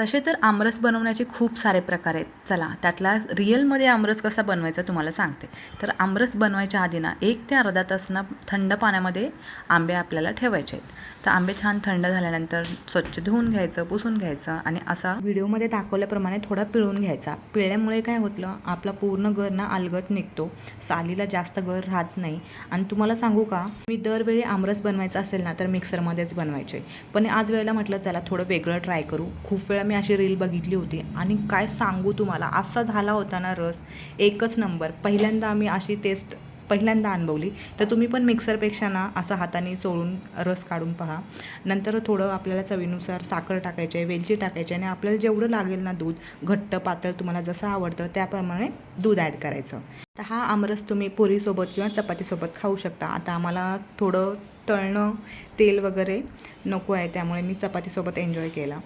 तसे तर आमरस बनवण्याचे खूप सारे प्रकार आहेत. चला त्यातला रिअलमध्ये आमरस कसा बनवायचा तुम्हाला सांगते. तर आमरस बनवायच्या आधी ना 1 ते अर्धा तास ना थंड पाण्यामध्ये आंबे आपल्याला ठेवायचे आहेत. तर आंबे छान थंड झाल्यानंतर स्वच्छ धुवून घ्यायचं, पुसून घ्यायचं आणि असा व्हिडिओमध्ये दाखवल्याप्रमाणे थोडा पिळून घ्यायचा. पिळल्यामुळे काय होतं, आपला पूर्ण गर ना अलगद निघतो, सालीला जास्त गर राहत नाही. आणि तुम्हाला सांगू का, मी दरवेळी आमरस बनवायचा असेल ना तर मिक्सरमध्येच बनवायचे. पण आज वेळेला म्हटलं चला थोडं वेगळं ट्राय करू. खूप वेळा मी अशी रील बघितली होती आणि काय सांगू तुम्हाला, असा झाला होता ना रस, एकच नंबर. पहिल्यांदा आम्ही अशी टेस्ट अनुभवली. तर तुम्ही पण मिक्सरपेक्षा ना असं हाताने चोळून रस काढून पहा. नंतर थोडं आपल्याला चवीनुसार साखर टाकायची आहे, वेलची टाकायची आणि आपल्याला जेवढं लागेल ना दूध, घट्ट पातळ तुम्हाला जसं आवडतं त्याप्रमाणे दूध ॲड करायचं. तर हा आमरस तुम्ही पुरीसोबत किंवा चपातीसोबत खाऊ शकता. आता आम्हाला थोडं तळणं, तेल वगैरे नको आहे, त्यामुळे मी चपातीसोबत एन्जॉय केला.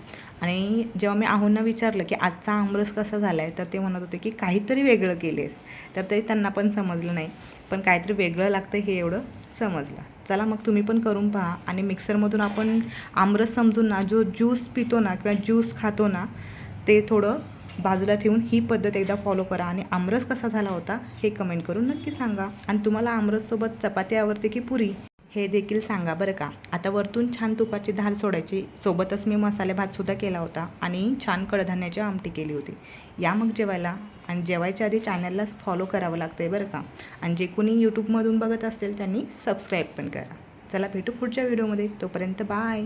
आणि जेव्हा मी आहोंना विचारलं की आजचा आमरस कसा झाला आहे, तर ते म्हणत होते की काहीतरी वेगळं केलेस. तर ते त्यांना पण समजलं नाही, पण काहीतरी वेगळं लागतं हे एवढं समजलं. चला मग तुम्ही पण करून पहा. आणि मिक्सरमधून आपण आमरस समजून ना जो ज्यूस पितो ना किंवा ज्यूस खातो ना, ते थोडं बाजूला ठेवून ही पद्धत एकदा फॉलो करा. आणि आमरस कसा झाला होता हे कमेंट करून नक्की सांगा. आणि तुम्हाला आमरससोबत चपाती आवडते की पुरी हे देखील सांगा बरं का. आता वरतून छान तुपाची धार सोडायची. सोबतच मी मसाले भातसुद्धा केला होता आणि छान कडधान्याची आमटी केली होती. या मग जेवायला. आणि जेवायच्या आधी चॅनलला फॉलो करावं लागतं आहे बरं का. आणि जे कोणी यूट्यूबमधून बघत असतील त्यांनी सबस्क्राईब पण करा. चला भेटू पुढच्या व्हिडिओमध्ये. तोपर्यंत बाय.